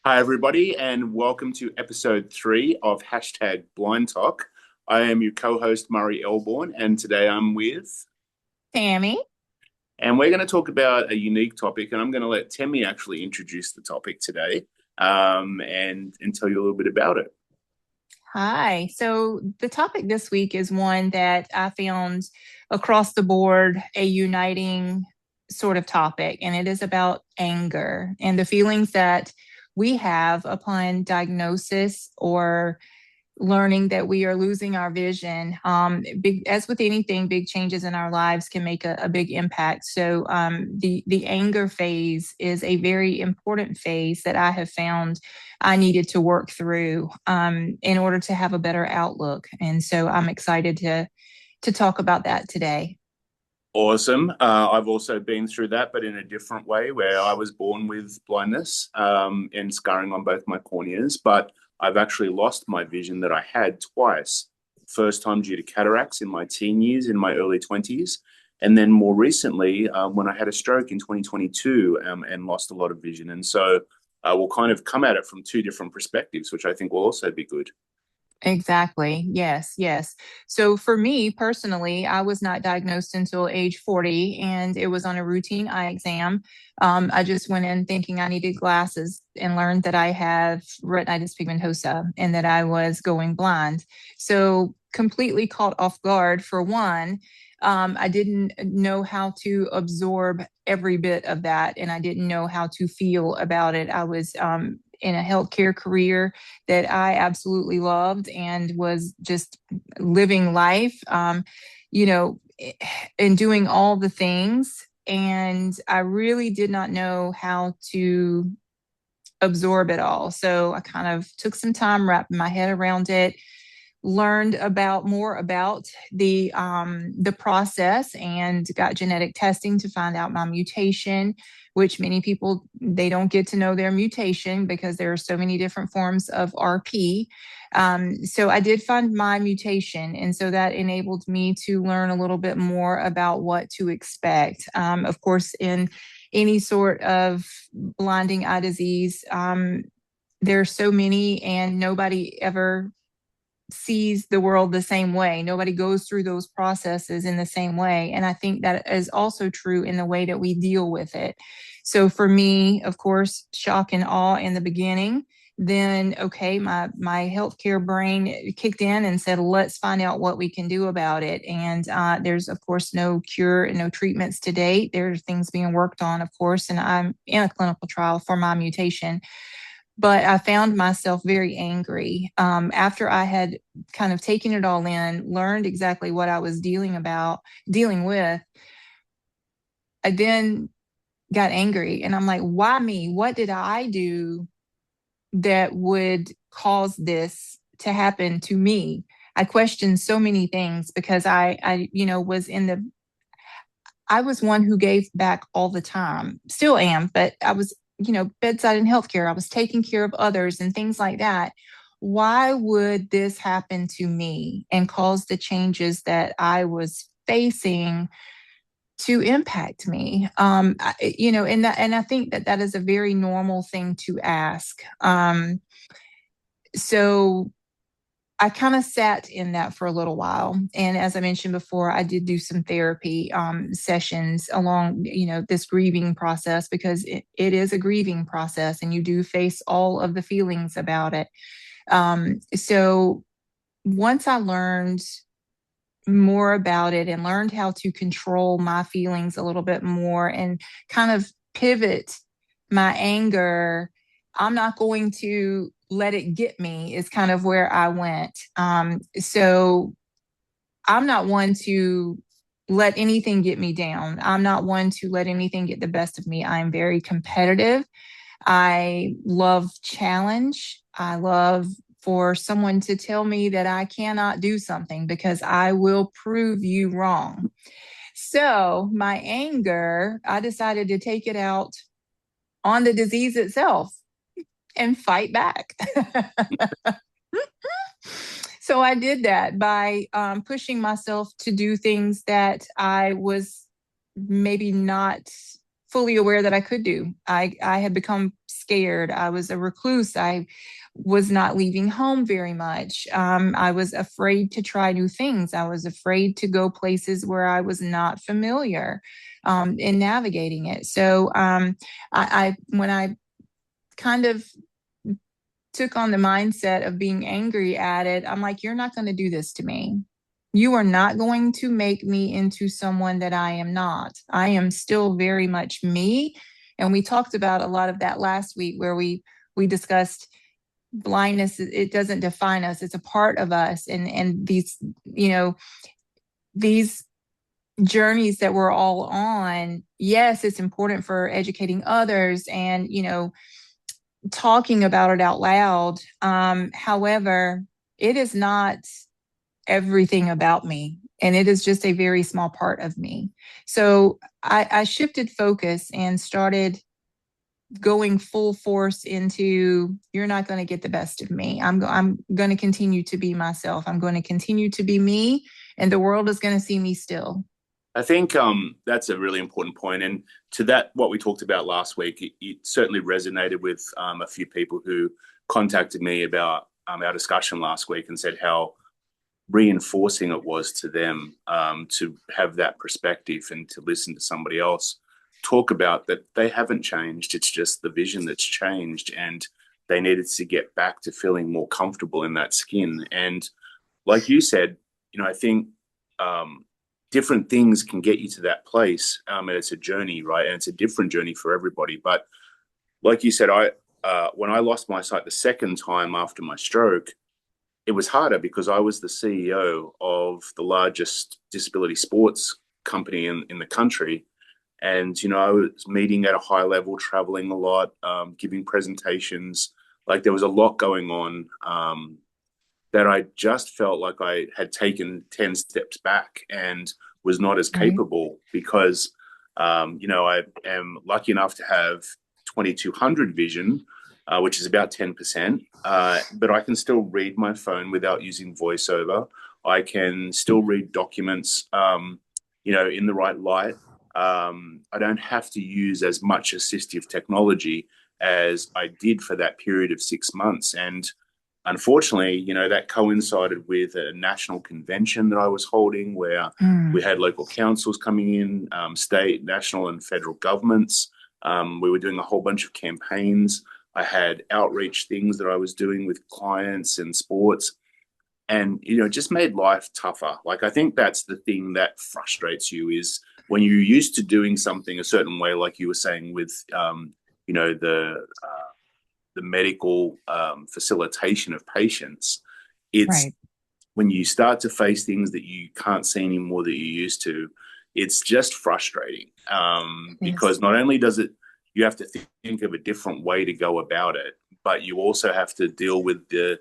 Hi, everybody, and welcome to episode 3 of hashtag Blind Talk. I am your co-host, Murray Elbourne, and today I'm with, Tammy. and we're going to talk about a unique topic, and I'm going to let Temmie actually introduce the topic today, and tell you a little bit about it. Hi. So the topic this week is one that I found across the board a uniting sort of topic, and it is about anger and the feelings that we have upon diagnosis or learning that we are losing our vision. As with anything, big changes in our lives can make a big impact. So the anger phase is a very important phase that I have found I needed to work through in order to have a better outlook. And so I'm excited to talk about that today. Awesome. I've also been through that, but in a different way, where I was born with blindness and scarring on both my corneas, but I've actually lost my vision that I had twice. First time due to cataracts in my teen years, in my early 20s, and then more recently when I had a stroke in 2022 and lost a lot of vision. And so we'll kind of come at it from two different perspectives, which I think will also be good. Exactly. Yes, yes. So for me personally, I was not diagnosed until age 40, and it was on a routine eye exam. I just went in thinking I needed glasses and learned that I have retinitis pigmentosa and that I was going blind. So completely caught off guard for one. I didn't know how to absorb every bit of that, and I didn't know how to feel about it. I was in a healthcare career that I absolutely loved and was just living life, you know, and doing all the things. And I really did not know how to absorb it all. So I kind of took some time wrapping my head around it, learned about more about the process, and got genetic testing to find out my mutation, which many people they don't get to know their mutation because there are so many different forms of RP. So I did find my mutation, and so that enabled me to learn a little bit more about what to expect. Of course, in any sort of blinding eye disease, there are so many, and nobody ever sees the world the same way. Nobody goes through those processes in the same way. And I think that is also true in the way that we deal with it. So for me, of course, shock and awe in the beginning. Then, okay, my healthcare brain kicked in and said, let's find out what we can do about it. And there's, of course, no cure and no treatments to date. There are things being worked on, of course, and I'm in a clinical trial for my mutation. But I found myself very angry after I had kind of taken it all in, learned exactly what I was dealing with. I then got angry, and I'm like, why me? What did I do that would cause this to happen to me? I questioned so many things because I was one who gave back all the time, still am, but I was, bedside in healthcare. I was taking care of others and things like that. Why would this happen to me and cause the changes that I was facing to impact me? And I think that that is a very normal thing to ask. So I kind of sat in that for a little while. And as I mentioned before, I did do some therapy sessions along, this grieving process because it is a grieving process and you do face all of the feelings about it. So once I learned more about it and learned how to control my feelings a little bit more and kind of pivot my anger, I'm not going to let it get me, is kind of where I went. So I'm not one to let anything get me down. I'm not one to let anything get the best of me. I'm very competitive. I love challenge. I love for someone to tell me that I cannot do something because I will prove you wrong. So my anger, I decided to take it out on the disease itself and fight back. So I did that by pushing myself to do things that I was maybe not fully aware that I could do. I had become scared. I was a recluse. I was not leaving home very much. I was afraid to try new things. I was afraid to go places where I was not familiar in navigating it. So when I kind of took on the mindset of being angry at it, I'm like, you're not going to do this to me. You are not going to make me into someone that I am not. I am still very much me. And we talked about a lot of that last week where we discussed blindness. It doesn't define us. It's a part of us. And these, you know, these journeys that we're all on, yes, it's important for educating others and, talking about it out loud. However, it is not everything about me, and it is just a very small part of me. So I shifted focus and started going full force into, you're not going to get the best of me. I'm going to continue to be myself. I'm going to continue to be me, and the world is going to see me still. I think that's a really important point. And to that, what we talked about last week, it certainly resonated with a few people who contacted me about our discussion last week and said how reinforcing it was to them to have that perspective and to listen to somebody else talk about that they haven't changed. It's just the vision that's changed, and they needed to get back to feeling more comfortable in that skin. And like you said, I think different things can get you to that place. And it's a journey, right? And it's a different journey for everybody. But like you said, when I lost my sight the second time after my stroke, it was harder because I was the CEO of the largest disability sports company in the country. And, I was meeting at a high level, traveling a lot, giving presentations. Like there was a lot going on that I just felt like I had taken 10 steps back and was not as Right. capable because, I am lucky enough to have 2200 vision, which is about 10%. But I can still read my phone without using voiceover. I can still read documents, in the right light. I don't have to use as much assistive technology as I did for that period of 6 months. And unfortunately, that coincided with a national convention that I was holding where we Mm. had local councils coming in, state, national, and federal governments. We were doing a whole bunch of campaigns. I had outreach things that I was doing with clients and sports. And, it just made life tougher. Like, I think that's the thing that frustrates you is when you're used to doing something a certain way, like you were saying with, the medical facilitation of patients, it's Right. when you start to face things that you can't see anymore that you used to, it's just frustrating Yes. because not only does it, you have to think of a different way to go about it, but you also have to deal with the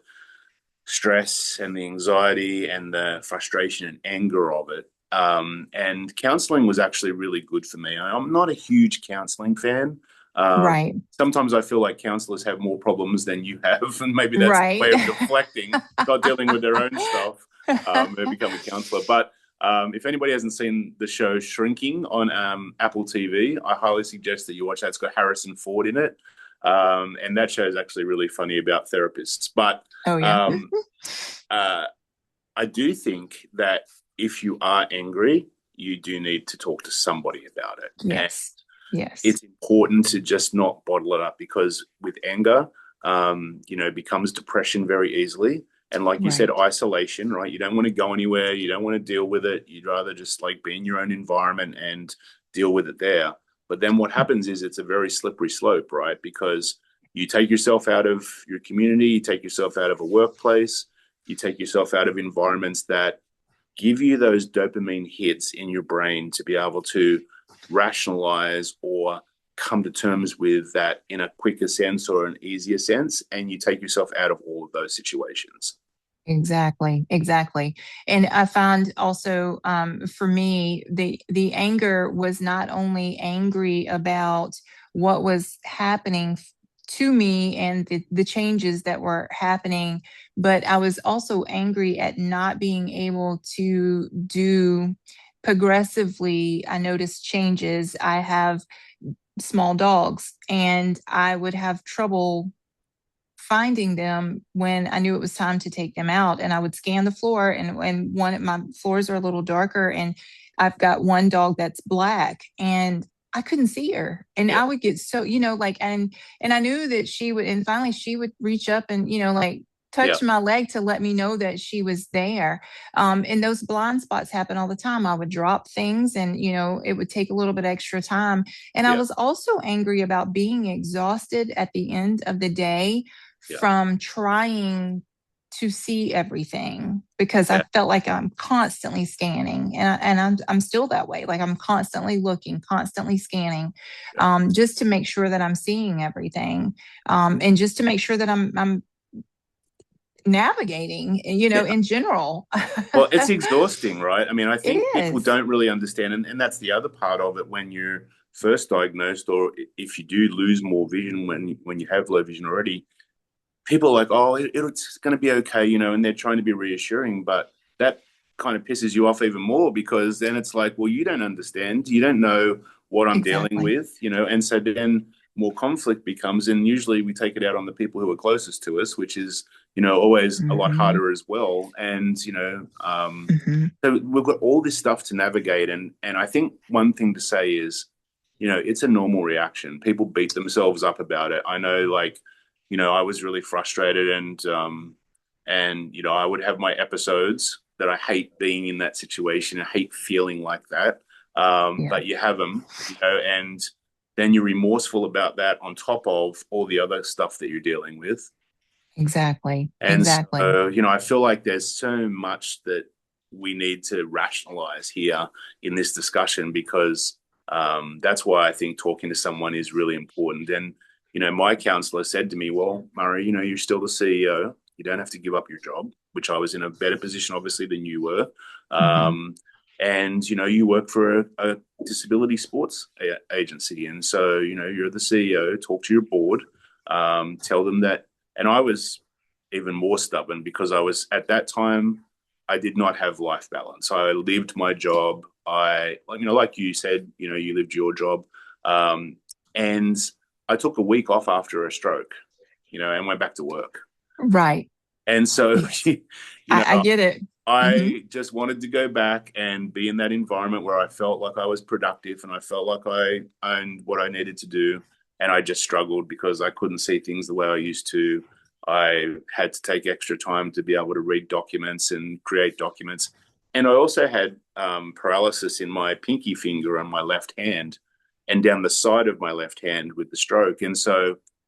stress and the anxiety and the frustration and anger of it. And counseling was actually really good for me. I'm not a huge counseling fan. Right. Sometimes I feel like counselors have more problems than you have, and maybe that's the Right. way of deflecting, not dealing with their own stuff. They become a counselor. But if anybody hasn't seen the show Shrinking on Apple TV, I highly suggest that you watch that. It's got Harrison Ford in it. And that show is actually really funny about therapists. But Oh, yeah. um, uh, I do think that if you are angry, you do need to talk to somebody about it. And Yes. Yes. it's important to just not bottle it up because with anger, it becomes depression very easily. And like you said, Right. isolation, right? You don't want to go anywhere. You don't want to deal with it. You'd rather just like be in your own environment and deal with it there. But then what happens is it's a very slippery slope, right? Because you take yourself out of your community, you take yourself out of a workplace, you take yourself out of environments that give you those dopamine hits in your brain to be able to rationalize or come to terms with that in a quicker sense or an easier sense. And you take yourself out of all of those situations. Exactly, exactly. And I found also for me, the anger was not only angry about what was happening to me and the changes that were happening, but I was also angry at not being able to do progressively I noticed changes. I have small dogs, and I would have trouble finding them when I knew it was time to take them out. And I would scan the floor, and one of my floors are a little darker, and I've got one dog that's black, and I couldn't see her. And Yeah. I would get so, like, and I knew that she would, and finally she would reach up and, like, Yeah. touch my leg to let me know that she was there. And those blind spots happen all the time. I would drop things, and, it would take a little bit extra time. And I Yeah. was also angry about being exhausted at the end of the day Yeah. from trying to see everything, because I Yeah. felt like I'm constantly scanning, and I'm still that way. Like, I'm constantly looking, constantly scanning, Yeah. just to make sure that I'm seeing everything, and just to make sure that I'm navigating, Yeah. in general. Well, it's exhausting, right? I mean, I It think people is. don't really understand, and that's the other part of it when you're first diagnosed, or if you do lose more vision when you have low vision already. People are like, oh, it's going to be okay, and they're trying to be reassuring, but that kind of pisses you off even more, because then it's like, well, you don't understand, you don't know what I'm dealing Exactly. with, and so then more conflict becomes, and usually we take it out on the people who are closest to us, which is, always a lot Hmm. harder as well. And, Hmm. so we've got all this stuff to navigate, and I think one thing to say is, it's a normal reaction. People beat themselves up about it. I know, like, I was really frustrated, and I would have my episodes that I hate being in that situation. I hate feeling like that. Yeah. But you have them, and then you're remorseful about that on top of all the other stuff that you're dealing with. Exactly. And Exactly. so, I feel like there's so much that we need to rationalize here in this discussion, because that's why I think talking to someone is really important. And, my counselor said to me, well, Murray, you're still the CEO. You don't have to give up your job, which I was in a better position, obviously, than you were. Hmm. Um, and, you work for a disability sports agency. And so, you're the CEO, talk to your board, tell them that. And I was even more stubborn, because I was at that time, I did not have life balance. I lived my job. Like you said, you lived your job. And I took a week off after a stroke, and went back to work. Right. And so, Yes. you I know, get it. Hmm. I just wanted to go back and be in that environment where I felt like I was productive, and I felt like I owned what I needed to do. And I just struggled because I couldn't see things the way I used to. I had to take extra time to be able to read documents and create documents. And I also had paralysis in my pinky finger on my left hand, and down the side of my left hand with the stroke. And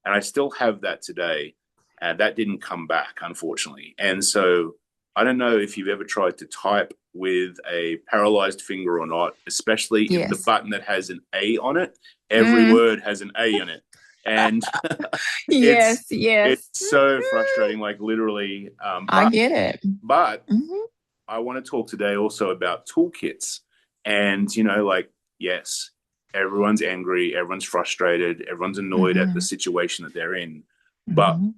I still have that today. That didn't come back, unfortunately. And so I don't know if you've ever tried to type with a paralyzed finger or not, especially if the Yes. button that has an A on it, every Mm. word has an A on it. And it's Yes. it's Yes. so frustrating, like literally. I get it. But Hmm. I want to talk today also about toolkits. And like, yes, everyone's angry, everyone's frustrated, everyone's annoyed at the Hmm. situation that they're in. But Hmm.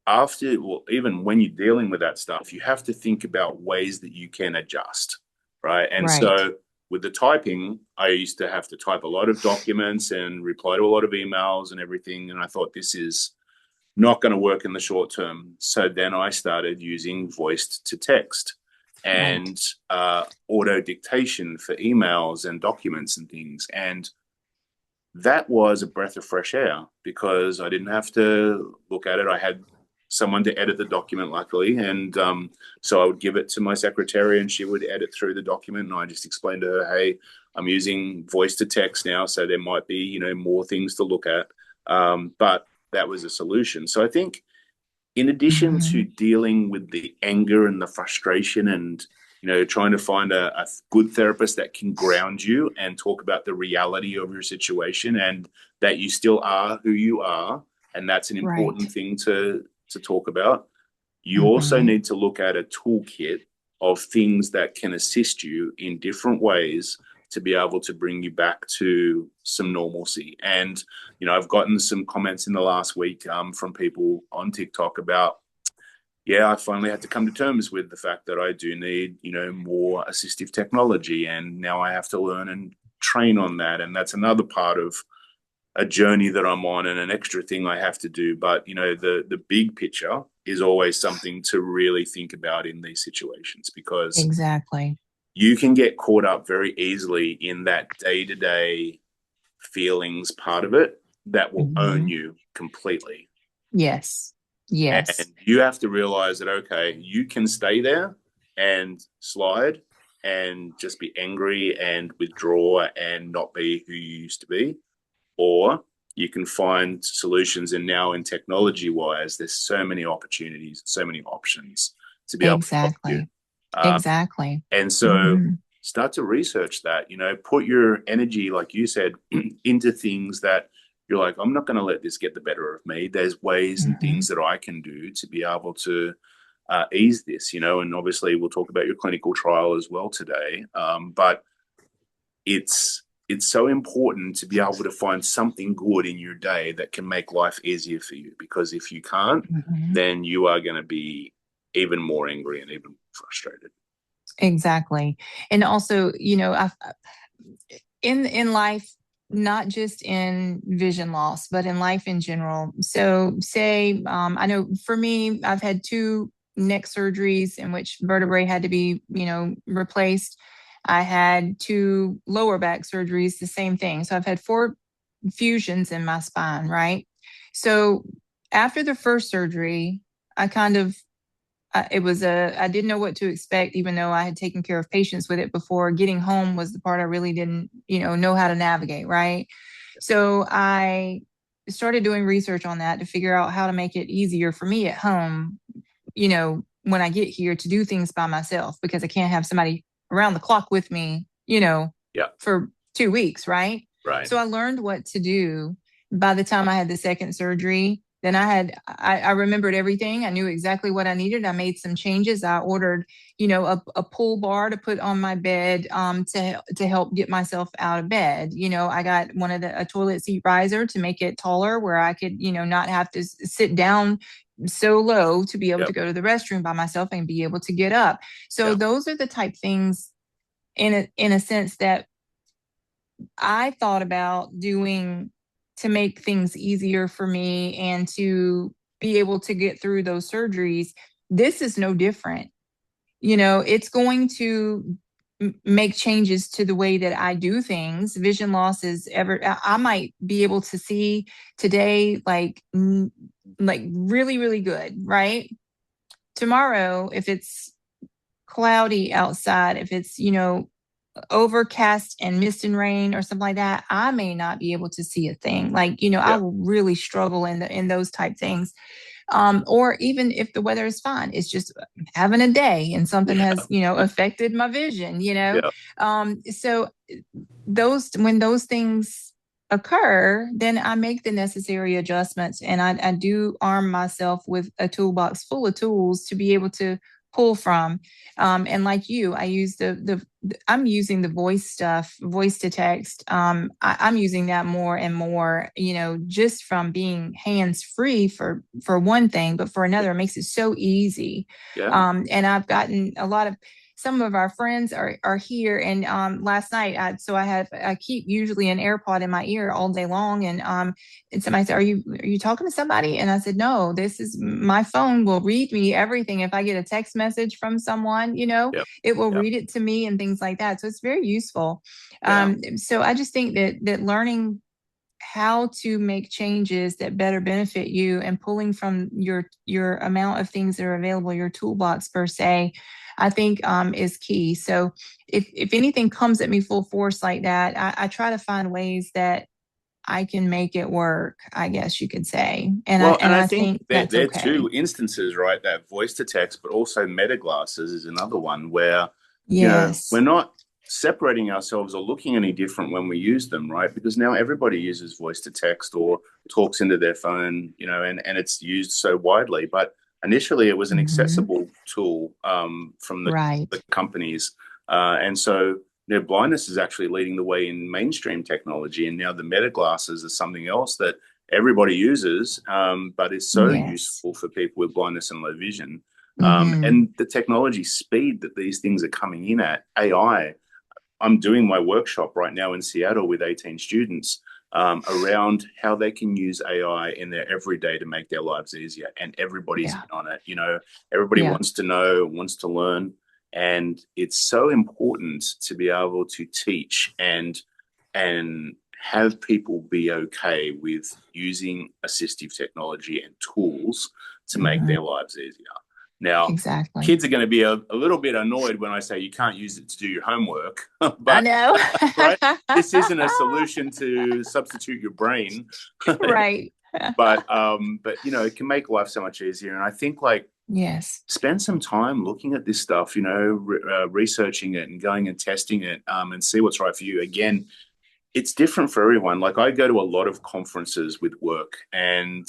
well, even when you're dealing with that stuff, you have to think about ways that you can adjust, right? And Right. so with the typing, I used to have to type a lot of documents and reply to a lot of emails and everything. And I thought, this is not going to work in the short term. So then I started using voice to text Right. and auto dictation for emails and documents and things. And that was a breath of fresh air, because I didn't have to look at it. I had someone to edit the document, luckily, and so I would give it to my secretary, and she would edit through the document, and I just explained to her, "Hey, I'm using voice to text now, so there might be more things to look at." But that was a solution. So I think, in addition to Hmm. dealing with the anger and the frustration, and trying to find a good therapist that can ground you and talk about the reality of your situation, and that you still are who you are, and that's an Right. important thing to talk about. You also Hmm. need to look at a toolkit of things that can assist you in different ways to be able to bring you back to some normalcy. And I've gotten some comments in the last week from people on TikTok about yeah, I finally had to come to terms with the fact that I do need, more assistive technology, and now I have to learn and train on that. And that's another part of a journey that I'm on and an extra thing I have to do. But, the big picture is always something to really think about in these situations, because Exactly. you can get caught up very easily in that day-to-day feelings part of it that will own Hmm. you completely. Yes. Yes. And you have to realize that, okay, you can stay there and slide and just be angry and withdraw and not be who you used to be. Or you can find solutions. And now, in technology wise, there's so many opportunities, so many options to be able to help you. Exactly. Uh, Exactly. and so Hmm. start to research that, put your energy, like you said, into things that you're like, I'm not going to let this get the better of me. There's ways and Hmm. things that I can do to be able to ease this, and obviously we'll talk about your clinical trial as well today. But it's so important to be able to find something good in your day that can make life easier for you. Because if you can't, Hmm. then you are going to be even more angry and even frustrated. Exactly. And also, in life, not just in vision loss, but in life in general. So, say, I know for me, I've had two neck surgeries in which vertebrae had to be, replaced. I had two lower back surgeries, the same thing. So I've had four fusions in my spine, right? So after the first surgery, I kind of I didn't know what to expect, even though I had taken care of patients with it before. Getting home was the part I really didn't, know how to navigate, right? So I started doing research on that to figure out how to make it easier for me at home, when I get here to do things by myself, because I can't have somebody around the clock with me, Yeah, for 2 weeks, right? right. So I learned what to do by the time I had the second surgery. Then I remembered everything. I knew exactly what I needed. I made some changes. I ordered, a pull bar to put on my bed, to help get myself out of bed. I got a toilet seat riser to make it taller, where I could, not have to sit down so low to be able to Yep. go to the restroom by myself and be able to get up. So Yeah. those are the type things, in a sense, that I thought about doing to make things easier for me and to be able to get through those surgeries. This is no different. It's going to make changes to the way that I do things. Vision loss is ever, I might be able to see today, like really, really good, right? Tomorrow, if it's cloudy outside, if it's, overcast and mist and rain or something like that, I may not be able to see a thing. Like, I Yeah. will really struggle in those type things. Or even if the weather is fine, it's just having a day and something Yeah. has, affected my vision. Yeah. So when those things occur, then I make the necessary adjustments, and I do arm myself with a toolbox full of tools to be able to pull from. And like you, I use I'm using the voice stuff, voice to text. I'm using that more and more, just from being hands free for one thing, but for another, it makes it so easy. Yeah. And I've gotten some of our friends are here, and last night, I keep usually an AirPod in my ear all day long, and somebody said, "Are you talking to somebody?" And I said, "No, this is my phone will read me everything. If I get a text message from someone, Yeah. it will Yeah. read it to me and things like that. So it's very useful." Yeah. So I just think that learning how to make changes that better benefit you and pulling from your amount of things that are available, your toolbox per se, I think is key. So if anything comes at me full force like that, I try to find ways that I can make it work, I guess you could say. And I Well, and and I I think think there that's there are okay. two instances, right? That voice to text, but also meta glasses is another one where, we're Yes. not separating ourselves or looking any different when we use them, right? Because now everybody uses voice to text or talks into their phone, and it's used so widely. But initially, it was an Hmm. accessible tool from the Right. companies, and so blindness is actually leading the way in mainstream technology, and now the meta glasses is something else that everybody uses, but is so Yes. useful for people with blindness and low vision. Hmm. And the technology speed that these things are coming in at, AI. I'm doing my workshop right now in Seattle with 18 students around how they can use AI in their everyday to make their lives easier. And everybody's in Yeah. on it. Everybody Yeah. wants to know, wants to learn. And it's so important to be able to teach and have people be okay with using assistive technology and tools to make Hmm. their lives easier. Now, Exactly. kids are going to be a little bit annoyed when I say you can't use it to do your homework, I but know. right, this isn't a solution to substitute your brain, Right. but it can make life so much easier. And I think like Yes. spend some time looking at this stuff, researching it and going and testing it, and see what's right for you. Again, it's different for everyone. Like I go to a lot of conferences with work, and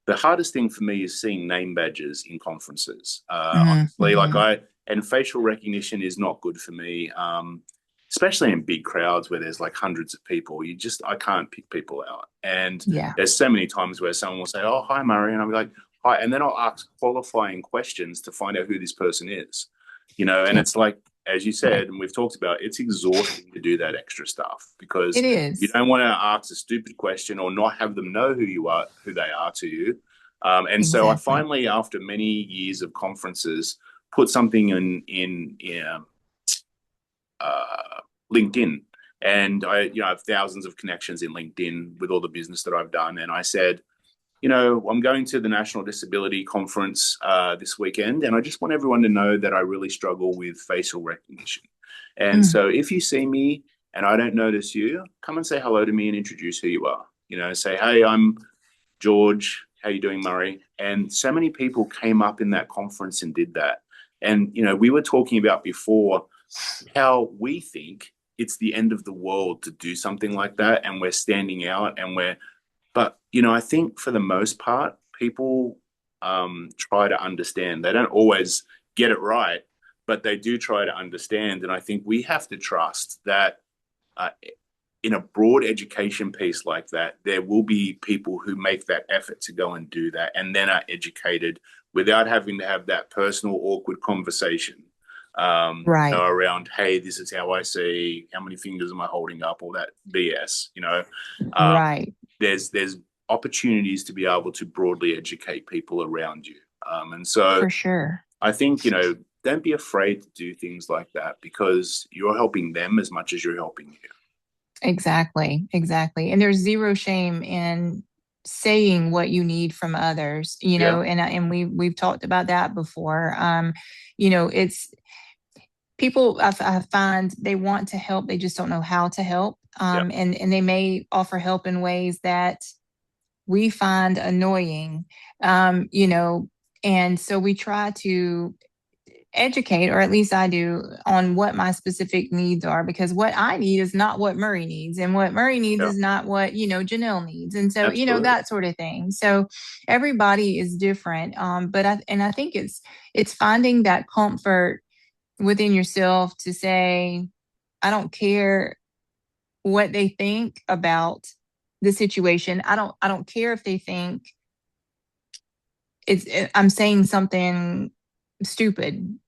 the hardest thing for me is seeing name badges in conferences. Hmm. Honestly, Hmm. and facial recognition is not good for me, especially in big crowds where there's like hundreds of people. I can't pick people out. And Yeah. there's so many times where someone will say, "Oh, hi, Murray," and I'll be like, "Hi," and then I'll ask qualifying questions to find out who this person is. And Yep. it's like, as you said, and we've talked about, it's exhausting to do that extra stuff because It you is. don't want to ask a stupid question or not have them know who they are to you. And so I Exactly. finally, after many years of conferences, put something in LinkedIn, and I have thousands of connections in LinkedIn with all the business that I've done. And I said, I'm going to the National Disability Conference this weekend, and I just want everyone to know that I really struggle with facial recognition. And Mm. so if you see me and I don't notice you, come and say hello to me and introduce who you are. Say, hey, I'm George. How you doing, Murray? And so many people came up in that conference and did that. And, we were talking about before how we think it's the end of the world to do something like that. And we're standing out but I think for the most part, people try to understand. They don't always get it right, but they do try to understand. And I think we have to trust that uh, in a broad education piece like that, there will be people who make that effort to go and do that and then are educated without having to have that personal, awkward conversation Right. around, hey, this is how I see, how many fingers am I holding up, all that BS. Um, Right. there's opportunities to be able to broadly educate people around you. And so For sure. I think, don't be afraid to do things like that because you're helping them as much as you're helping you. Exactly. Exactly. And there's zero shame in saying what you need from others, Yeah. and we've talked about that before. It's people I find they want to help, they just don't know how to help. Yeah. And they may offer help in ways that we find annoying, and so we try to educate, or at least I do, on what my specific needs are, because what I need is not what Murray needs, and what Murray needs Yeah. is not what, Janelle needs. And so, Absolutely. that sort of thing. So everybody is different. But I think it's finding that comfort within yourself to say, I don't care what they think about the situation. I don't care if they think I'm saying something stupid.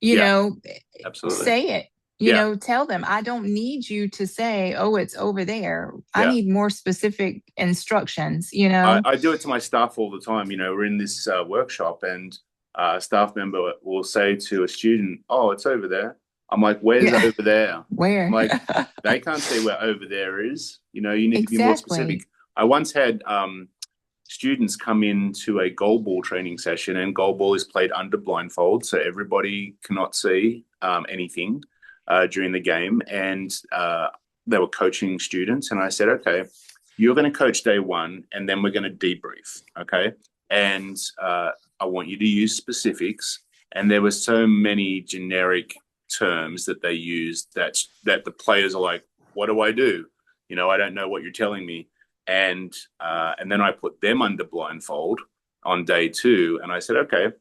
you Yeah. know Absolutely. Say it. Yeah. Tell them, I don't need you to say, oh, it's over there. I Yeah. need more specific instructions. I do it to my staff all the time. We're in this workshop, and a staff member will say to a student, "Oh, it's over there." I'm like, "Where's Yeah. over there?" I'm Where? like, "They can't say where over there is. You need to be more specific." Exactly. I once had students come into a goalball training session, and goalball is played under blindfold, so everybody cannot see anything during the game. And they were coaching students, and I said, "Okay, you're going to coach day one, and then we're going to debrief, okay? And I want you to use specifics." And there were so many generic terms that they used that the players are like, "What do I do? I don't know what you're telling me." And then I put them under blindfold on day two, and I said, "Okay,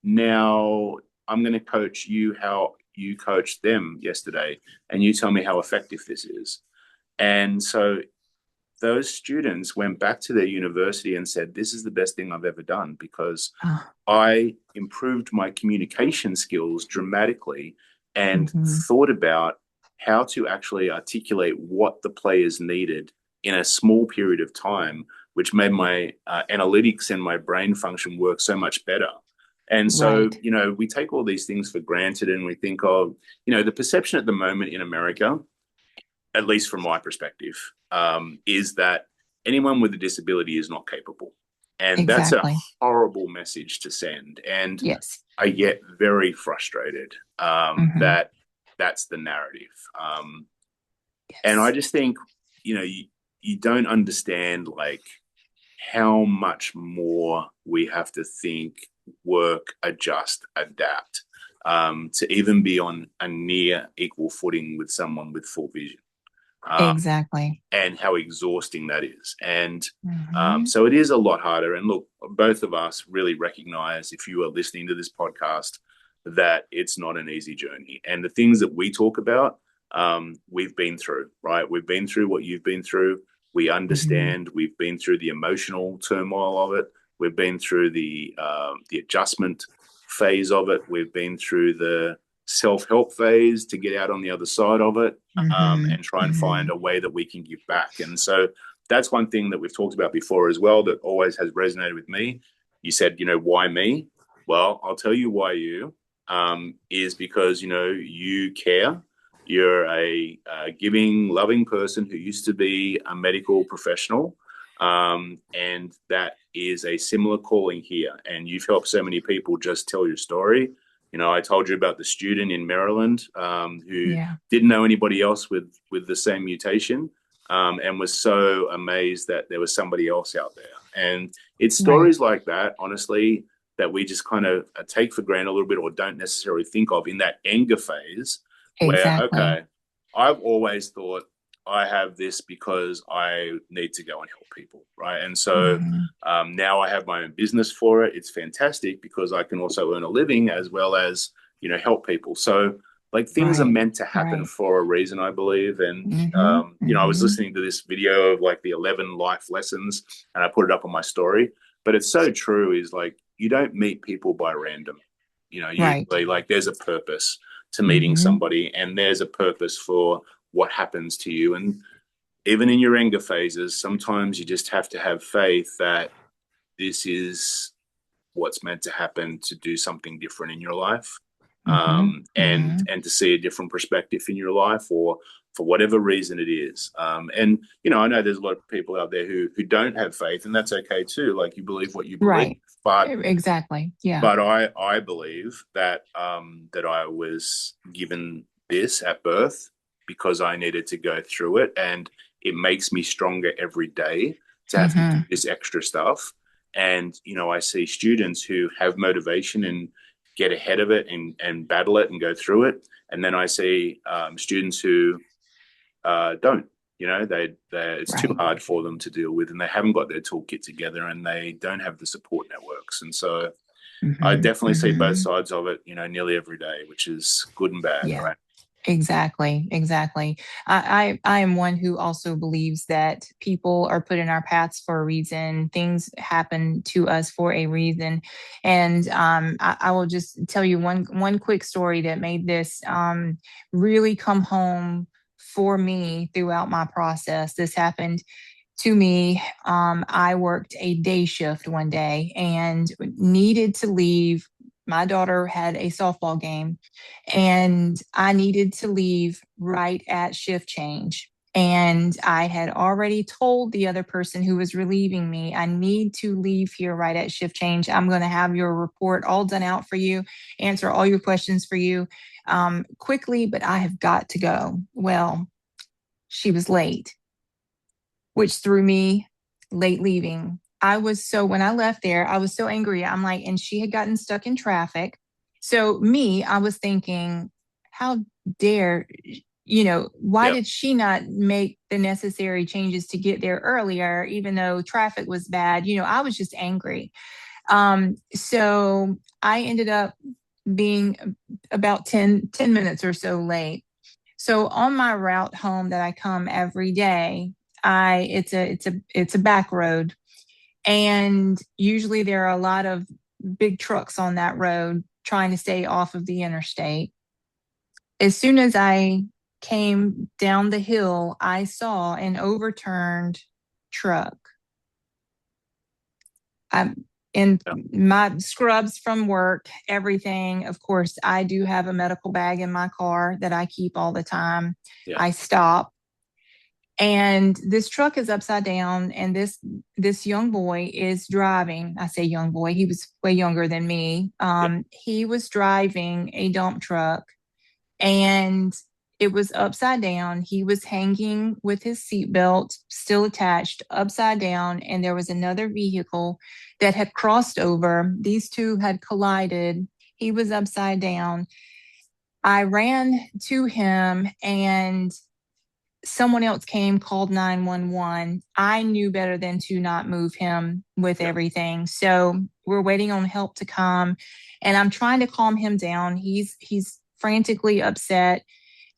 now I'm going to coach you how you coached them yesterday, and you tell me how effective this is." And so those students went back to their university and said, this is the best thing I've ever done because Oh, I improved my communication skills dramatically and mhm. thought about how to actually articulate what the players needed in a small period of time, which made my analytics and my brain function work so much better. And so, Right. we take all these things for granted and we think of, the perception at the moment in America, at least from my perspective, is that anyone with a disability is not capable. And that's a Exactly. horrible message to send. And Yes. I get very frustrated Hmm. that that's the narrative. And I Yes. just think, you don't understand like how much more we have to think, work, adjust, adapt to even be on a near equal footing with someone with full vision. Um, Exactly. and how exhausting that is. And Hmm. so it is a lot harder. And look, both of us really recognize, if you are listening to this podcast, that it's not an easy journey. And the things that we talk about, we've been through, right? We've been through what you've been through. We Hmm. understand. We've been through the emotional turmoil of it. We've been through the adjustment phase of it. We've been through the self-help phase to get out on the other side of it, Hmm. and try and find Hmm. a way that we can give back. And so that's one thing that we've talked about before as well that always has resonated with me. You said, why me? Well, I'll tell you why you, is because, you care. You're a giving, loving person who used to be a medical professional. And that is a similar calling here. And you've helped so many people just tell your story. I told you about the student in Maryland who Yeah. didn't know anybody else with the same mutation, and was so amazed that there was somebody else out there. And it's Right. stories like that, honestly, that we just kind of take for granted a little bit or don't necessarily think of in that anger phase where, Exactly. okay, I've always thought I have this because I need to go and help people, right? And so Hmm. now I have my own business for it. It's fantastic because I can also earn a living as well as, help people. So like things are Right. meant to happen Right. for a reason, I believe. And, Hmm. I was Hmm. listening to this video of like the 11 life lessons and I put it up on my story. But it's so true is like you don't meet people by random. Right. Usually like there's a purpose to meeting Hmm. somebody and there's a purpose for what happens to you. And even in your anger phases, sometimes you just have to have faith that this is what's meant to happen to do something different in your life, Hmm. and Hmm. to see a different perspective in your life, or for whatever reason it is. And I know there's a lot of people out there who don't have faith, and that's okay too. Like you believe what you believe, Right. but Exactly. Yeah. I believe that that I was given this at birth because I needed to go through it, and it makes me stronger every day to have to do Hmm. this extra stuff. And I see students who have motivation and get ahead of it and battle it and go through it, and then I see students who don't. They it's too Right. hard for them to deal with, and they haven't got their toolkit together, and they don't have the support networks, and so I Hmm. definitely see both Hmm. sides of it, nearly every day, which is good and bad, Yeah. right? Exactly, exactly. I am one who also believes that people are put in our paths for a reason. Things happen to us for a reason, and I will just tell you one quick story that made this really come home for me throughout my process. This happened to me. I worked a day shift one day and needed to leave. My daughter had a softball game, and I needed to leave right at shift change. And I had already told the other person who was relieving me, I need to leave here right at shift change. I'm going to have your report all done out for you, answer all your questions for you quickly, but I have got to go. Well, she was late, which threw me late leaving. When I left there, I was so angry. I'm like, and she had gotten stuck in traffic. So, I was thinking, how dare, why Yep. did she not make the necessary changes to get there earlier, even though traffic was bad? I was just angry. So I ended up being about ten minutes or so late. So on my route home that I come every day, it's a back road, and usually there are a lot of big trucks on that road trying to stay off of the interstate. As soon as I came down the hill, I saw an overturned truck. I'm in Yeah. my scrubs from work, everything. Of course, I do have a medical bag in my car that I keep all the time. Yeah. I stop, and this truck is upside down, and this young boy is driving. I say young boy, he was way younger than me. Yeah. He was driving a dump truck, and it was upside down. He was hanging with his seatbelt still attached, upside down, and there was another vehicle that had crossed over. These two had collided. He was upside down. I ran to him, and someone else came, called 911. I knew better than to not move him with Yeah. everything. So we're waiting on help to come, and I'm trying to calm him down. He's frantically upset.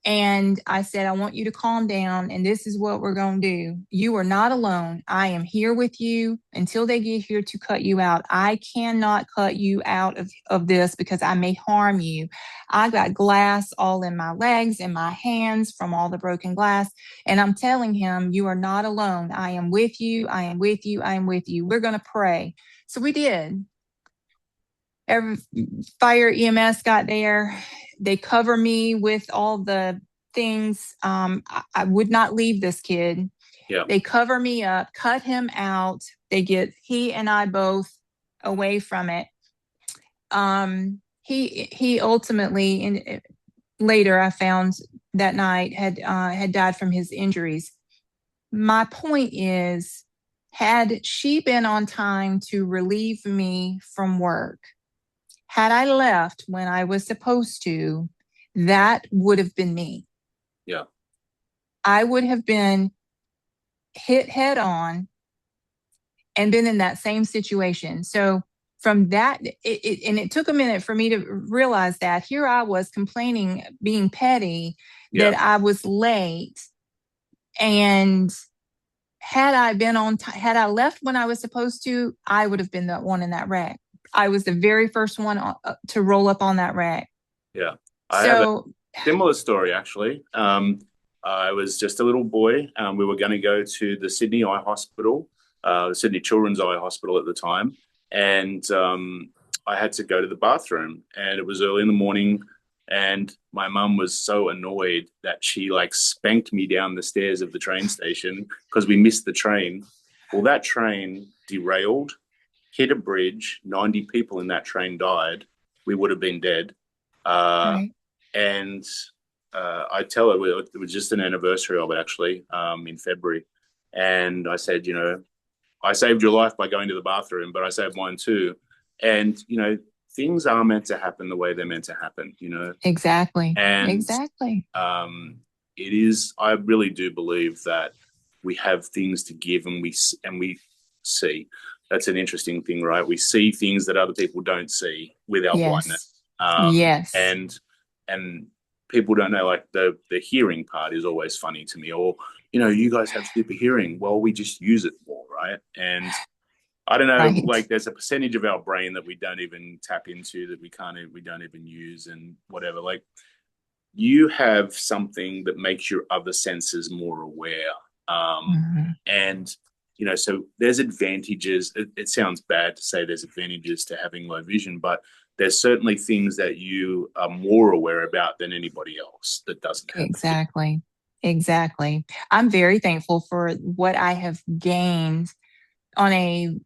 And I said, I want you to calm down, and this is what we're going to do. You are not alone. I am here with you until they get here to cut you out. I cannot cut you out of this because I may harm you. I got glass all in my legs and my hands from all the broken glass. And I'm telling him, you are not alone. I am with you. I am with you. I am with you. We're going to pray. So we did. Every fire EMS got there. They cover me with all the things. I would not leave this kid. Yeah. They cover me up, cut him out. They get he and I both away from it. He ultimately, and later I found that night, had died from his injuries. My point is, had she been on time to relieve me from work, had I left when I was supposed to, that would have been me. Yeah. I would have been hit head on and been in that same situation. So from that, and it took a minute for me to realize that here I was complaining, being petty, Yeah. that I was late. And had I been on time, had I left when I was supposed to, I would have been the one in that wreck. I was the very first one to roll up on that wreck. Yeah. I have a So, similar story, actually. I was just a little boy. We were going to go to the Sydney Eye Hospital, the Sydney Children's Eye Hospital at the time. And I had to go to the bathroom, and it was early in the morning. And my mum was so annoyed that she like spanked me down the stairs of the train station because we missed the train. Well, that train derailed, hit a bridge. 90 people in that train died. We would have been dead. right. And I tell her it was just an anniversary of it, actually, in February. And I said, I saved your life by going to the bathroom, but I saved mine too. And, things are meant to happen the way they're meant to happen. Exactly. And Exactly. it is, I really do believe that we have things to give, and we see. That's an interesting thing, right? We see things that other people don't see with our blindness. Yes. Yes. And people don't know, like the hearing part is always funny to me. Or, you guys have super hearing. Well, we just use it more, right? And I don't know, Right. like there's a percentage of our brain that we don't even tap into, that we don't even use, and whatever. Like, you have something that makes your other senses more aware. Mhm. And, so there's advantages. It sounds bad to say there's advantages to having low vision, but there's certainly things that you are more aware about than anybody else that doesn't have it. Exactly. Exactly. I'm very thankful for what I have gained on a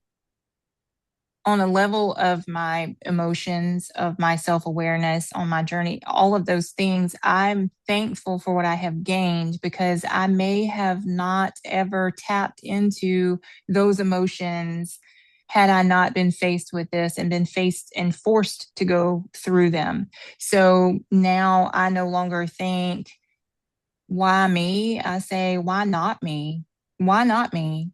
level of my emotions, of my self-awareness on my journey, all of those things. I'm thankful for what I have gained, because I may have not ever tapped into those emotions had I not been faced with this and been faced and forced to go through them. So now I no longer think, why me? I say, why not me? Why not me?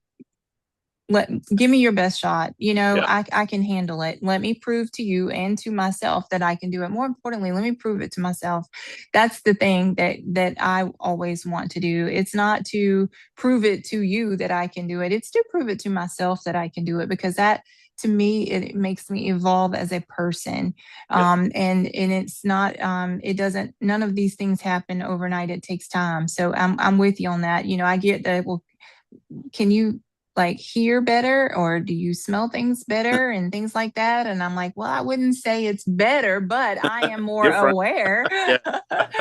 give me your best shot. Yeah. I can handle it. Let me prove to you and to myself that I can do it. More importantly, let me prove it to myself. That's the thing that I always want to do. It's not to prove it to you that I can do it. It's to prove it to myself that I can do it, because that, to me, it makes me evolve as a person. Yeah. And it's not, it doesn't, none of these things happen overnight. It takes time. So I'm with you on that. I get that. Well, can you like hear better, or do you smell things better and things like that? And I'm like, well, I wouldn't say it's better, but I am more Different. aware. Yeah.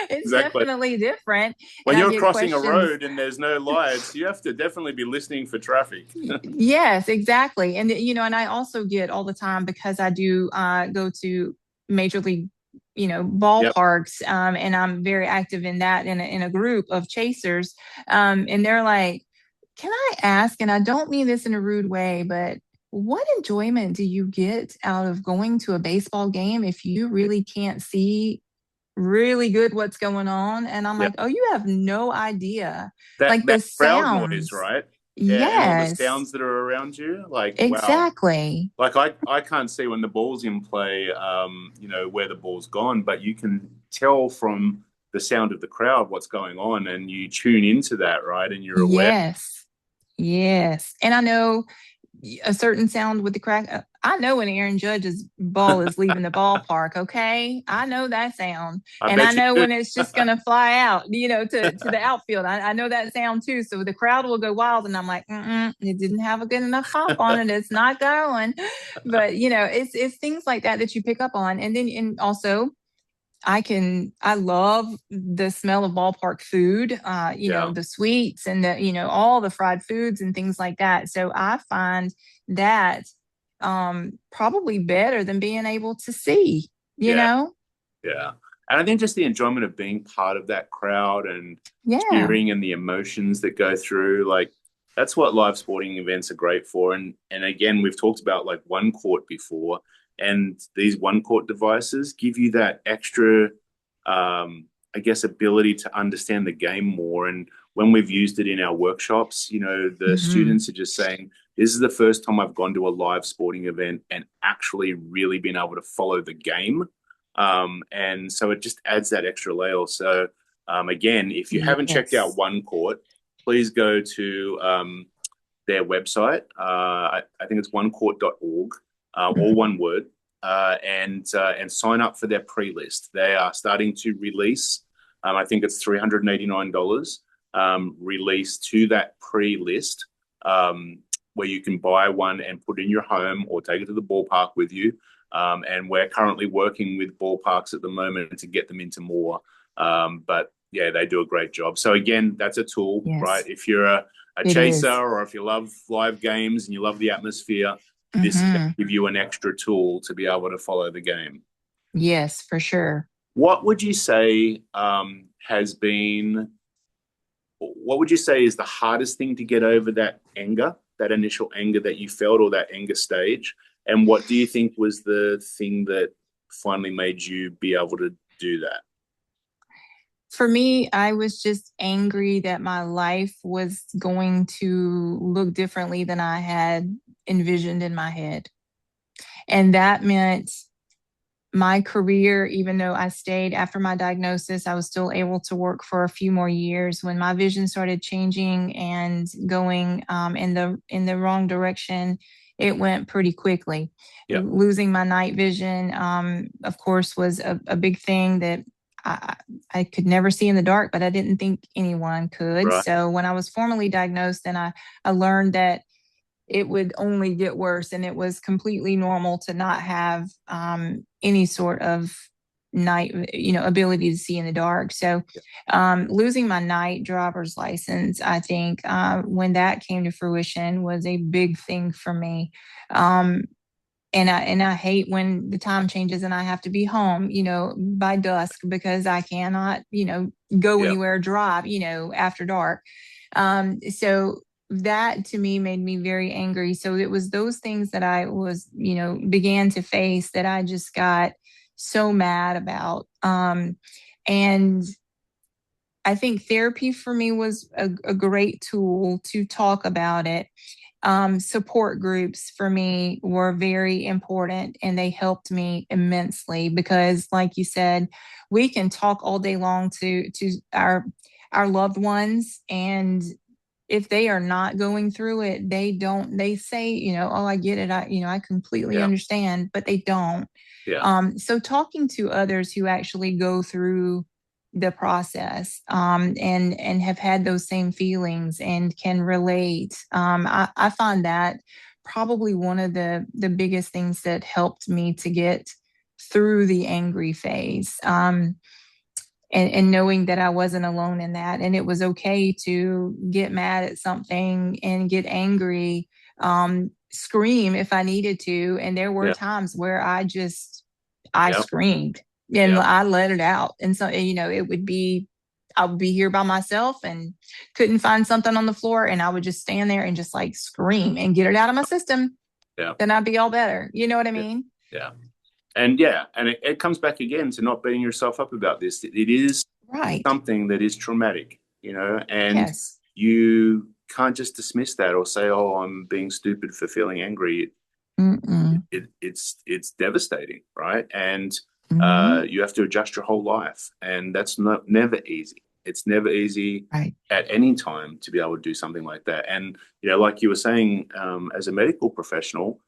It's Exactly. definitely different. And When I you're get crossing a questions. road and there's no lights, you have to definitely be listening for traffic. Yes, exactly. And and I also get all the time, because I do go to major league, Yep. ballparks, and I'm very active in that, in a group of chasers, and they're like, "Can I ask?" And I don't mean this in a rude way, but what enjoyment do you get out of going to a baseball game if you really can't see really good what's going on? And I'm Yep. like, "Oh, you have no idea." That Like the crowd noise, sounds. right? And all the Yes, sounds that are around you, like wow. exactly. Like I can't see when the ball's in play, where the ball's gone, but you can tell from the sound of the crowd what's going on, and you tune into that, right? And you're aware. Yes. Yes. And I know a certain sound with the crack. I know when Aaron Judge's ball is leaving the ballpark. Okay. I know that sound. I And I bet you know do. when it's just going to fly out, to the outfield. I know that sound too. So the crowd will go wild. And I'm like, it didn't have a good enough pop on it. It's not going. But, it's things like that that you pick up on. And also, I love the smell of ballpark food, Yeah, the sweets and all the fried foods and things like that. So I find that probably better than being able to see, you yeah, know? yeah. And I think just the enjoyment of being part of that crowd and Yeah. cheering and the emotions that go through, like that's what live sporting events are great for. And again, we've talked about like one court before, and these one court devices give you that extra, I guess, ability to understand the game more. And when we've used it in our workshops, the Hmm. students are just saying, this is the first time I've gone to a live sporting event and actually really been able to follow the game. And so it just adds that extra layer. So, again, if you haven't checked out Yes. One Court, please go to their website. I think it's onecourt.org, all Hmm. one word, and sign up for their pre-list. They are starting to release. I think it's $389. Release to that pre-list, where you can buy one and put in your home or take it to the ballpark with you. And we're currently working with ballparks at the moment to get them into more. But yeah, they do a great job. So again, that's a tool, right? Yes, If you're a it chaser, is. or if you love live games and you love the atmosphere, this is going Hmm. to give you an extra tool to be able to follow the game. Yes, for sure. What would you say has been? What would you say is the hardest thing to get over that anger, that initial anger that you felt, or that anger stage? And what do you think was the thing that finally made you be able to do that? For me, I was just angry that my life was going to look differently than I had envisioned in my head. And that meant my career, even though I stayed after my diagnosis, I was still able to work for a few more years. When my vision started changing and going in the wrong direction, it went pretty quickly. Yeah, Losing my night vision, of course, was a big thing that I, I could never see in the dark, but I didn't think anyone could. right. So when I was formally diagnosed, then I learned that it would only get worse, and it was completely normal to not have any sort of night ability to see in the dark. So losing my night driver's license, I think, when that came to fruition, was a big thing for me. um, and I hate when the time changes and I have to be home, by dusk, because I cannot, go Yeah, anywhere, drive, after dark. So that to me made me very angry. So it was those things that I was, began to face, that I just got so mad about. And I think therapy for me was a great tool to talk about it. support groups for me were very important and they helped me immensely because, like you said, we can talk all day long to our loved ones, and if they are not going through it, they say, oh, I get it. I completely Yeah. understand, but they don't. Yeah. So talking to others who actually go through the process, and have had those same feelings and can relate, I find that probably one of the biggest things that helped me to get through the angry phase. And knowing that I wasn't alone in that, and it was okay to get mad at something and get angry, scream if I needed to. And there were Yeah. times where I Yeah. screamed and Yeah. I let it out. And so, I would be here by myself and couldn't find something on the floor, and I would just stand there and just like scream and get it out of my system. Yeah. Then I'd be all better. You know what I Yeah. mean? Yeah. And yeah, and it comes back again to not beating yourself up about this. It is Right. something that is traumatic, and Yes. you can't just dismiss that or say, "Oh, I'm being stupid for feeling angry." Mm-mm. It's devastating, right? And Hmm. you have to adjust your whole life, and that's not never easy. It's never easy Right. at any time to be able to do something like that. And like you were saying, as a medical professional,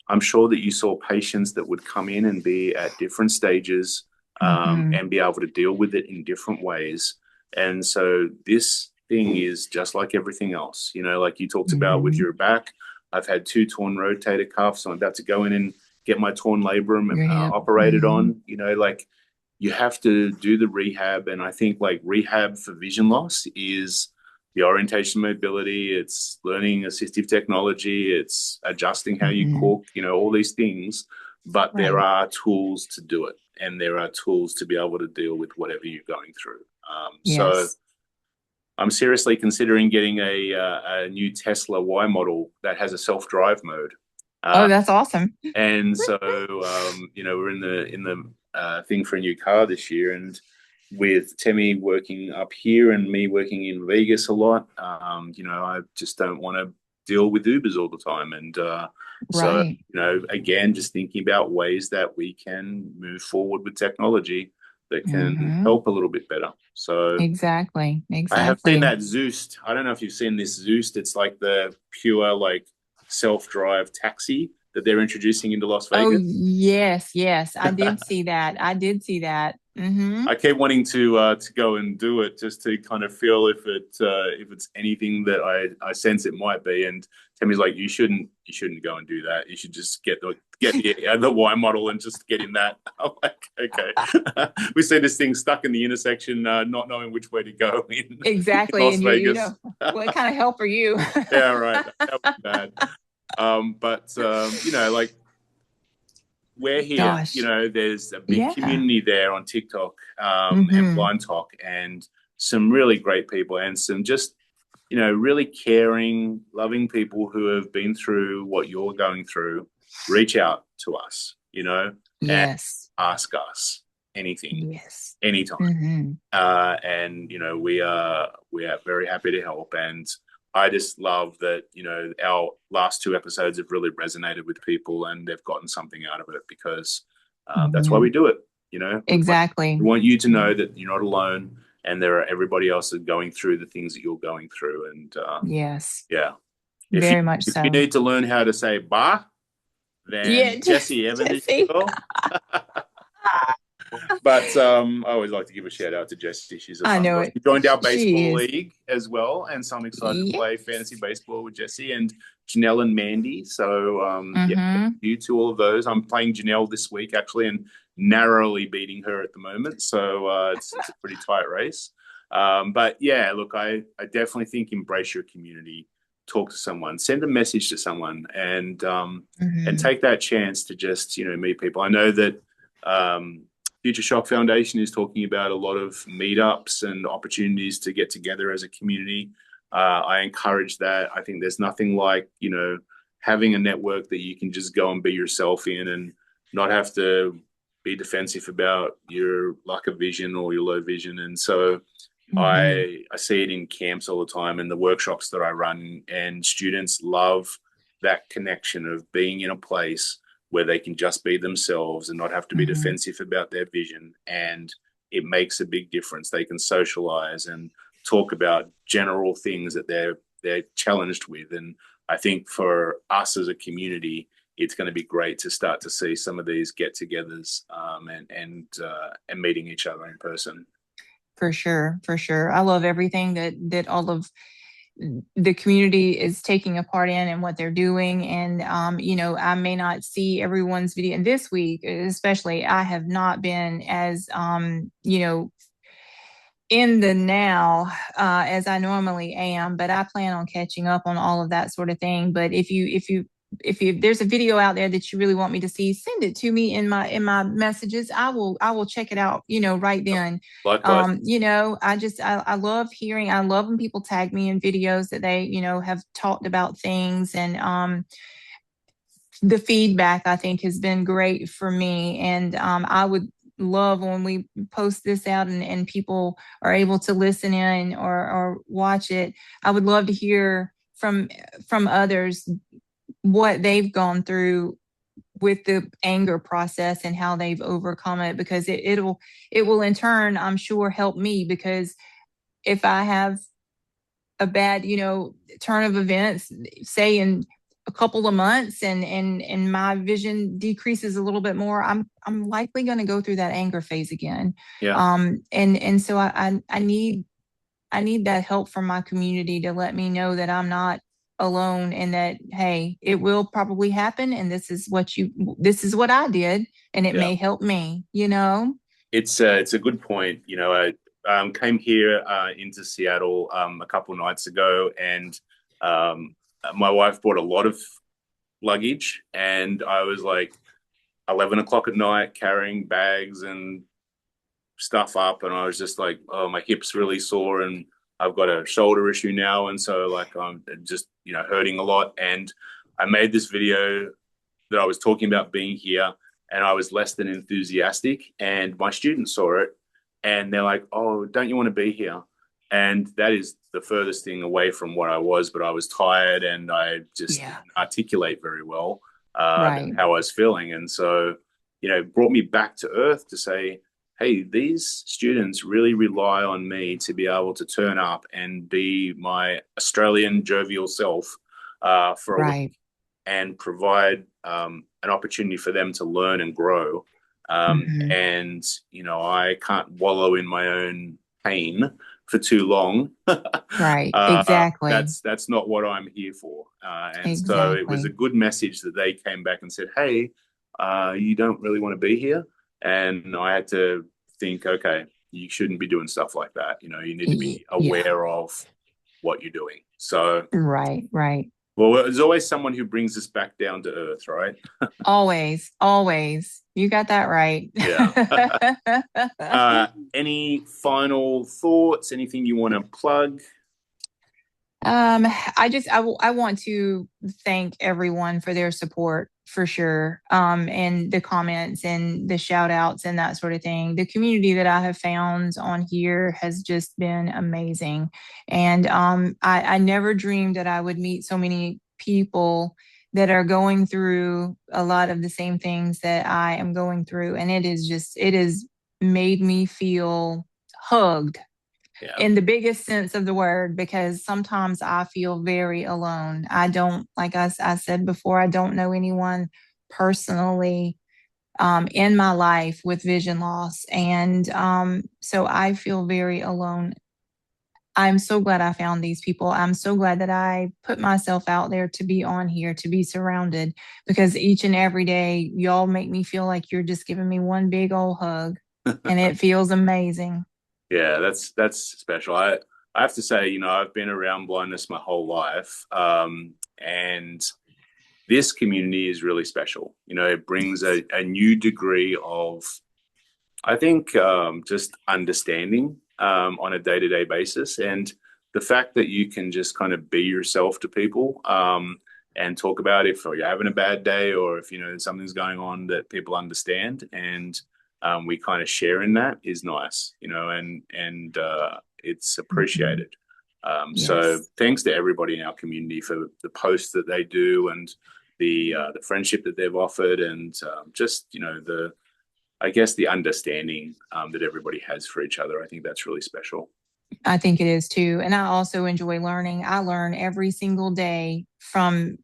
I'm sure that you saw patients that would come in and be at different stages, Hmm. and be able to deal with it in different ways. And so this thing is just like everything else, like you talked about with Hmm. your back. I've had two torn rotator cuffs. I'm about to go in and get my torn labrum Your hip. operated Hmm. on. Like you have to do the rehab. And I think like rehab for vision loss is the orientation mobility, it's learning assistive technology, it's adjusting how you Hmm. cook, all these things. But there Right. are tools to do it, and there are tools to be able to deal with whatever you're going through. So Yes. I'm seriously considering getting a new Tesla Y model that has a self-drive mode. Oh, Uh, that's awesome. and so, we're in the thing for a new car this year, and with Temmie working up here and me working in Vegas a lot, I just don't want to deal with Ubers all the time. And so, Right. again, just thinking about ways that we can move forward with technology that can Hmm. help a little bit better. So Exactly. I have seen Exactly. that Zoost. I don't know if you've seen this Zoost. It's like the pure like self-drive taxi that they're introducing into Las Oh, Vegas. yes. Yes. I did see that. I did see that. Hmm. I keep wanting to go and do it just to kind of feel if it's anything that I sense it might be. And Tammy's like, you shouldn't go and do that. You should just get the Y model and just get in that. I'm like, okay. We see this thing stuck in the intersection, not knowing which way to go in Exactly. Las And Vegas. what kind of help are you? Yeah, right. That was bad. But like we're here. Gosh. There's a big Yeah. community there on TikTok, and Hmm. Blind Talk, and some really great people, and some just really caring, loving people who have been through what you're going through. Reach out to us, and Yes. ask us anything, Yes. anytime. Hmm. And we are very happy to help. And I just love that our last two episodes have really resonated with people, and they've gotten something out of it because that's why Hmm. we do it. We Exactly. want you to know that you're not alone, and there are everybody else is going through the things that you're going through. And Yes. yeah, if you Very much if you so. need to learn how to say "bah," Yeah, then Jesse Evans is Jesse. your girl. But I always like to give a shout out to Jessie. She's a I fun know girl. it. She joined our She baseball is. league as well, and so I'm excited to play fantasy Yes. baseball with Jessie and Janelle and Mandy. So yeah, Hmm. you to all of those. I'm playing Janelle this week actually, and narrowly beating her at the moment. So it's a pretty tight race. But yeah, look, I definitely think embrace your community. Talk to someone, send a message to someone, and Hmm. take that chance to just meet people. I know that um, Future Shock Foundation is talking about a lot of meetups and opportunities to get together as a community. I encourage that. I think there's nothing like, having a network that you can just go and be yourself in and not have to be defensive about your lack of vision or your low vision. And so Hmm. I see it in camps all the time and the workshops that I run, and students love that connection of being in a place where they can just be themselves and not have to be Hmm. defensive about their vision. And it makes a big difference. They can socialize and talk about general things that they're challenged with. And I think for us as a community, it's going to be great to start to see some of these get-togethers, and meeting each other in person. For sure, for sure. I love everything that all of the community is taking a part in and what they're doing. And I may not see everyone's video. And this week, especially, I have not been as in the now as I normally am, but I plan on catching up on all of that sort of thing. But if there's a video out there that you really want me to see, send it to me in my messages. I will check it out, right then. Likewise. I love hearing, I love when people tag me in videos that they, have talked about things. And the feedback I think has been great for me. And I would love when we post this out and people are able to listen in or watch it. I would love to hear from others what they've gone through with the anger process and how they've overcome it, because it will in turn, I'm sure, help me. Because if I have a bad, turn of events, say in a couple of months, and my vision decreases a little bit more, I'm likely going to go through that anger phase again. Yeah. And so I need that help from my community to let me know that I'm not alone, and that, hey, it will probably happen, and this is what I did, and it Yeah. may help me. It's a good point. I came here into Seattle a couple of nights ago, and um, my wife brought a lot of luggage, and I was like 11 o'clock at night carrying bags and stuff up, and I was just like, oh, my hip's really sore, and I've got a shoulder issue now, and so like I'm just hurting a lot. And I made this video that I was talking about being here, and I was less than enthusiastic, and my students saw it, and they're like, "Oh, don't you want to be here?" And that is the furthest thing away from what I was, but I was tired, and I just Yeah. didn't articulate very well Right. how I was feeling, and so brought me back to earth to say, hey, these students really rely on me to be able to turn up and be my Australian jovial self for a week, Right. and provide an opportunity for them to learn and grow. Hmm. And I can't wallow in my own pain for too long. Right. Exactly. That's not what I'm here for. And so it was a Exactly. good message that they came back and said, "Hey, you don't really want to be here." And I had to think, okay, you shouldn't be doing stuff like that. You need to be Yeah. aware of what you're doing. So, Right. Right. well, there's always someone who brings us back down to earth, right? Always. Always. You got that right. Yeah. Any final thoughts? Anything you want to plug? I want to thank everyone for their support, for sure. And the comments and the shout outs and that sort of thing. The community that I have found on here has just been amazing. And I never dreamed that I would meet so many people that are going through a lot of the same things that I am going through. And it has made me feel hugged Yeah. in the biggest sense of the word, because sometimes I feel very alone. I don't, like I said before, I don't know anyone personally in my life with vision loss. And so I feel very alone. I'm so glad I found these people. I'm so glad that I put myself out there to be on here, to be surrounded, because each and every day, y'all make me feel like you're just giving me one big old hug, and it feels amazing. Yeah, that's special. I have to say, I've been around blindness my whole life, and this community is really special. It brings a new degree of, I think, just understanding on a day-to-day basis, and the fact that you can just kind of be yourself to people, and talk about if you're having a bad day, or if something's going on, that people understand, and we kind of share in that, is nice, and it's Mhm. appreciated. So Yes. thanks to everybody in our community for the posts that they do and the friendship that they've offered, and just the I guess the understanding that everybody has for each other. I think that's really special. I think it is too. And I also enjoy learning. I learn every single day from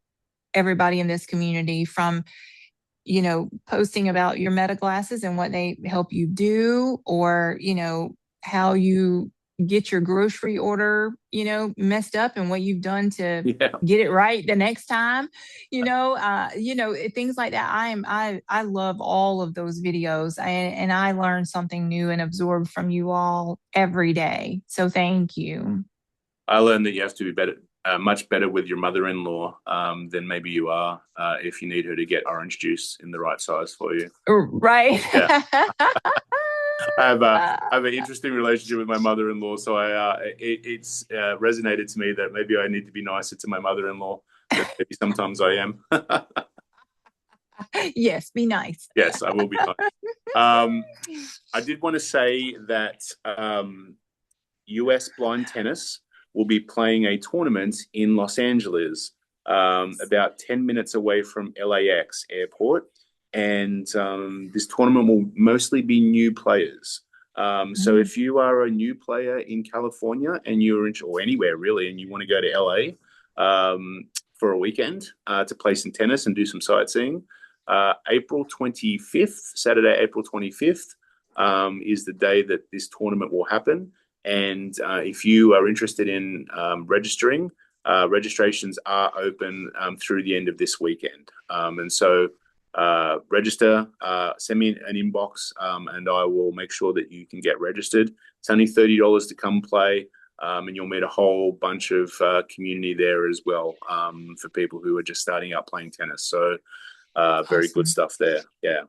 everybody in this community, from posting about your meta glasses and what they help you do, or, how you get your grocery order, messed up and what you've done to Yeah, get it right the next time, things like that. I love all of those videos, and I learn something new and absorb from you all every day. So thank you. I learned that you have to be better, much better with your mother-in-law than maybe you are if you need her to get orange juice in the right size for you. Right. Yeah, I have an interesting relationship with my mother-in-law, so it's resonated to me that maybe I need to be nicer to my mother-in-law than maybe sometimes I am. Yes, be nice. Yes, I will be nice. Um, I did want to say that US Blind Tennis will be playing a tournament in Los Angeles, about 10 minutes away from LAX airport. And this tournament will mostly be new players. So Mm, if you are a new player in California and you're in, or anywhere really, and you want to go to LA for a weekend to play some tennis and do some sightseeing, April 25th, Saturday, April 25th, is the day that this tournament will happen. And if you are interested in registering, registrations are open through the end of this weekend. And so register, send me an inbox, and I will make sure that you can get registered. It's only $30 to come play. And you'll meet a whole bunch of community there as well, for people who are just starting out playing tennis. So very good awesome. stuff there. Yeah.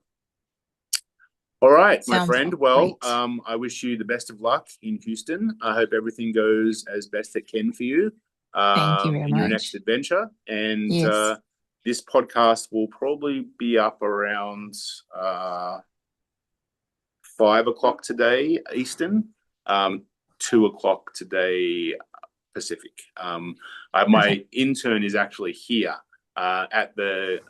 All right, my Sounds friend. Well, great. I wish you the best of luck in Houston. I hope everything goes as best it can for you Thank you very in your next much. adventure. And Yes. this podcast will probably be up around 5 o'clock today, Eastern, 2 o'clock today, Pacific. My Perfect. intern is actually here at the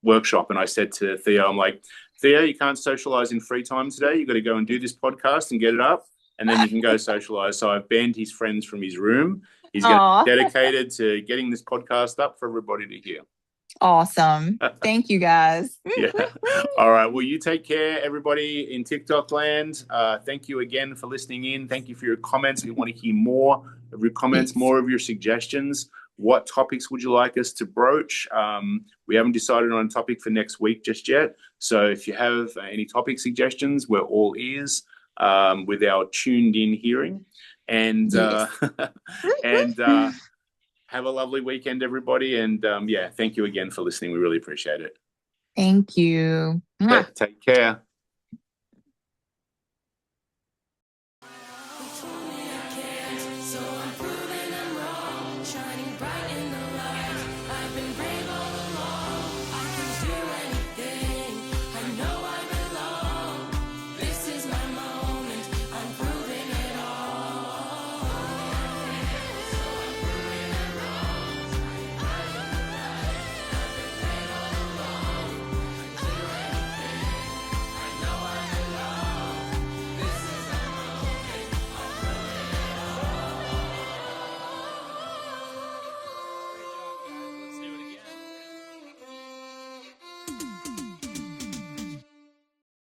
workshop, and I said to Theo, I'm like, Theo, you can't socialize in free time today. You got to go and do this podcast and get it up, and then you can go socialize. So I've banned his friends from his room. He's going to Aw, be dedicated to getting this podcast up for everybody to hear. awesome. Thank you guys. Yeah. All right. Well, you take care, everybody in TikTok land. Thank you again for listening in. Thank you for your comments. We want to hear more of your comments, Yes. more of your suggestions. What topics would you like us to broach? We haven't decided on a topic for next week just yet. So if you have any topic suggestions, we're all ears with our tuned in hearing. And Yes. and have a lovely weekend, everybody. And yeah, thank you again for listening. We really appreciate it. Thank you. Okay, Mwah. take care.